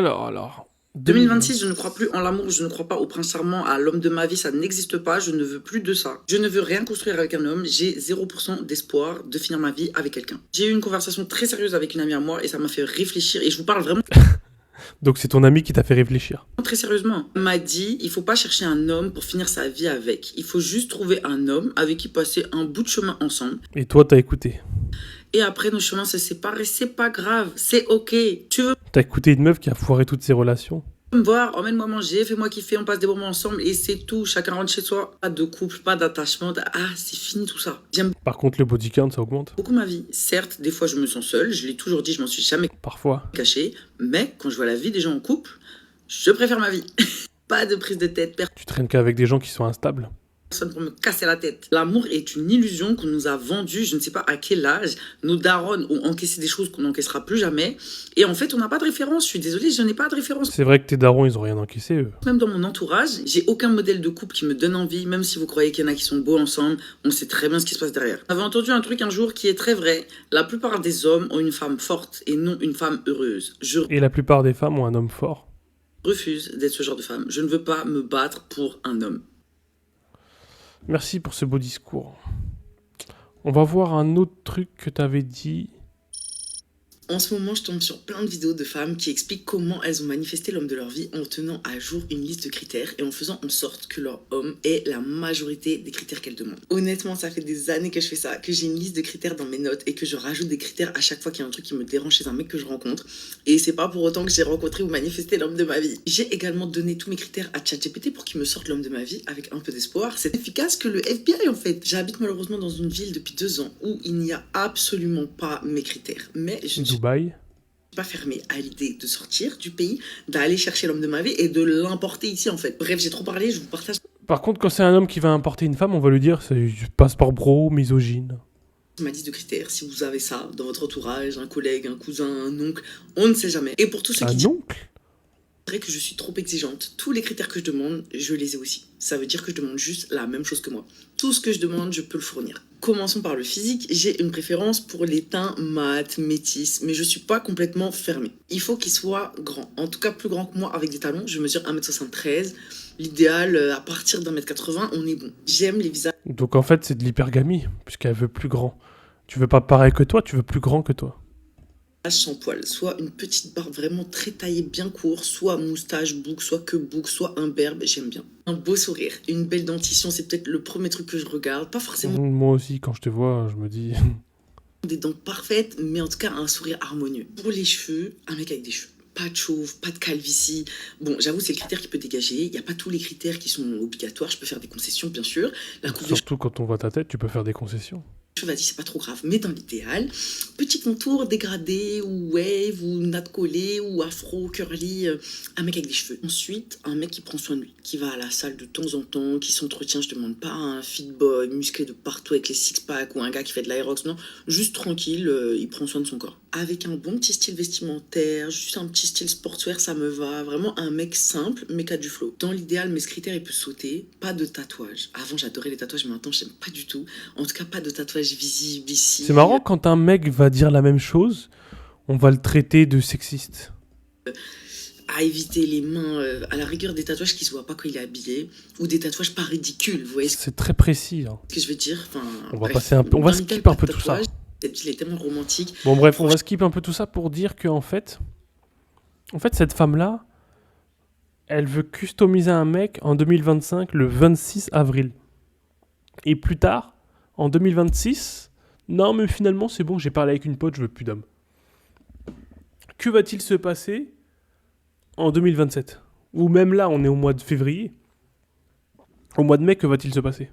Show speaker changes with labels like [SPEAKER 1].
[SPEAKER 1] Alors,
[SPEAKER 2] 2026, je ne crois plus en l'amour, je ne crois pas au prince charmant, à l'homme de ma vie, ça n'existe pas, je ne veux plus de ça. Je ne veux rien construire avec un homme, j'ai 0% d'espoir de finir ma vie avec quelqu'un. J'ai eu une conversation très sérieuse avec une amie à moi et ça m'a fait réfléchir et je vous parle vraiment
[SPEAKER 1] donc c'est ton ami qui t'a fait réfléchir.
[SPEAKER 2] très sérieusement. Elle m'a dit, il faut pas chercher un homme pour finir sa vie avec. Il faut juste trouver un homme avec qui passer un bout de chemin ensemble.
[SPEAKER 1] Et toi, t'as écouté.
[SPEAKER 2] Et après, nos chemins se séparent et c'est pas grave, c'est ok. Tu veux
[SPEAKER 1] T'as écouté une meuf qui a foiré toutes ses relations.
[SPEAKER 2] me voir, emmène-moi manger, fais-moi kiffer, on passe des moments ensemble et c'est tout. Chacun rentre chez soi. Pas de couple, pas d'attachement. Ah, c'est fini tout ça. J'aime
[SPEAKER 1] Par contre, le body count, ça augmente.
[SPEAKER 2] beaucoup ma vie. Certes, des fois je me sens seule, je l'ai toujours dit, je m'en suis jamais
[SPEAKER 1] Parfois.
[SPEAKER 2] cachée. Mais quand je vois la vie des gens en couple, je préfère ma vie. Pas de prise de tête,
[SPEAKER 1] Tu traînes qu'avec des gens qui sont instables.
[SPEAKER 2] personne pour me casser la tête. L'amour est une illusion qu'on nous a vendue, je ne sais pas à quel âge. Nos darons ont encaissé des choses qu'on n'encaissera plus jamais. Et en fait, on n'a pas de référence. Je suis désolée, je n'ai pas de référence.
[SPEAKER 1] C'est vrai que tes darons, ils ont rien encaissé, eux.
[SPEAKER 2] Même dans mon entourage, j'ai aucun modèle de couple qui me donne envie, même si vous croyez qu'il y en a qui sont beaux ensemble, on sait très bien ce qui se passe derrière. J'avais entendu un truc un jour qui est très vrai. La plupart des hommes ont une femme forte et non une femme heureuse. Je
[SPEAKER 1] Et la plupart des femmes ont un homme fort.
[SPEAKER 2] refuse d'être ce genre de femme. Je ne veux pas me battre pour un homme.
[SPEAKER 1] Merci pour ce beau discours. On va voir un autre truc que t'avais dit.
[SPEAKER 2] En ce moment, je tombe sur plein de vidéos de femmes qui expliquent comment elles ont manifesté l'homme de leur vie en tenant à jour une liste de critères et en faisant en sorte que leur homme ait la majorité des critères qu'elles demandent. Honnêtement, ça fait des années que je fais ça, que j'ai une liste de critères dans mes notes et que je rajoute des critères à chaque fois qu'il y a un truc qui me dérange chez un mec que je rencontre. Et c'est pas pour autant que j'ai rencontré ou manifesté l'homme de ma vie. J'ai également donné tous mes critères à ChatGPT pour qu'il me sorte l'homme de ma vie avec un peu d'espoir. C'est efficace que le FBI en fait. J'habite malheureusement dans une ville depuis 2 ans où il n'y a absolument pas mes critères. Mais je ne suis
[SPEAKER 1] Dubaï.
[SPEAKER 2] pas fermée à l'idée de sortir du pays, d'aller chercher l'homme de ma vie et de l'importer ici en fait. Bref, j'ai trop parlé, je vous partage
[SPEAKER 1] Par contre, quand c'est un homme qui va importer une femme, on va lui dire c'est passeport bro, misogyne.
[SPEAKER 2] ma liste de critères. Si vous avez ça dans votre entourage, un collègue, un cousin, un oncle, on ne sait jamais. Et pour tous ceux qui
[SPEAKER 1] Un
[SPEAKER 2] disent
[SPEAKER 1] oncle?
[SPEAKER 2] que je suis trop exigeante, tous les critères que je demande, je les ai aussi. Ça veut dire que je demande juste la même chose que moi. Tout ce que je demande, je peux le fournir. Commençons par le physique. J'ai une préférence pour les teints mat, métis, mais je suis pas complètement fermée. Il faut qu'il soit grand, en tout cas plus grand que moi avec des talons. Je mesure 1m73. L'idéal, à partir d'1m80, on est bon. J'aime les visages
[SPEAKER 1] Donc en fait, c'est de l'hypergamie, puisqu'elle veut plus grand. Tu veux pas pareil que toi, tu veux plus grand que toi.
[SPEAKER 2] sans poils, soit une petite barbe vraiment très taillée, bien court, soit moustache, boucle, soit que boucle, soit imberbe, j'aime bien. Un beau sourire, une belle dentition, c'est peut-être le premier truc que je regarde. Pas forcément
[SPEAKER 1] Moi aussi, quand je te vois, je me dis...
[SPEAKER 2] des dents parfaites, mais en tout cas un sourire harmonieux. Pour les cheveux, un mec avec des cheveux. Pas de chauve, pas de calvitie. Bon, j'avoue, c'est le critère qui peut dégager. Il n'y a pas tous les critères qui sont obligatoires. Je peux faire des concessions, bien sûr. La coupe de
[SPEAKER 1] Surtout quand on voit ta tête, tu peux faire des concessions.
[SPEAKER 2] cheveux, vas-y, c'est pas trop grave. Mais dans l'idéal, petit contour dégradé, ou wave, ou natte collée, ou afro, curly. Un mec avec des cheveux. Ensuite, un mec qui prend soin de lui, qui va à la salle de temps en temps, qui s'entretient. Je demande pas un fit boy musclé de partout avec les six-packs, ou un gars qui fait de l'aérox. Non, juste tranquille, il prend soin de son corps. Avec un bon petit style vestimentaire, juste un petit style sportswear, ça me va. Vraiment un mec simple, mais qui a du flow. Dans l'idéal, mes critères, il peut sauter. Pas de tatouage. Avant, j'adorais les tatouages, mais maintenant, j'aime pas du tout. En tout cas, pas de tatouage visible ici.
[SPEAKER 1] C'est marrant, quand un mec va dire la même chose, on va le traiter de sexiste.
[SPEAKER 2] À éviter les mains, à la rigueur des tatouages qui se voient pas quand il est habillé, ou des tatouages pas ridicules, vous voyez ce
[SPEAKER 1] C'est très précis. Hein.
[SPEAKER 2] que je veux dire? Enfin,
[SPEAKER 1] On va
[SPEAKER 2] bref.
[SPEAKER 1] passer un peu, on va
[SPEAKER 2] Dans l'idéal,
[SPEAKER 1] skip
[SPEAKER 2] pas
[SPEAKER 1] un
[SPEAKER 2] de
[SPEAKER 1] peu tout ça.
[SPEAKER 2] tatouage. Cette ville est tellement romantique.
[SPEAKER 1] Bon bref, on va skip un peu tout ça pour dire que en fait, cette femme-là, elle veut customiser un mec en 2025 le 26 avril. Et plus tard, en 2026, non mais finalement c'est bon, j'ai parlé avec une pote, je veux plus d'homme. Que va-t-il se passer en 2027? Ou même là, on est au mois de février. Au mois de mai, que va-t-il se passer?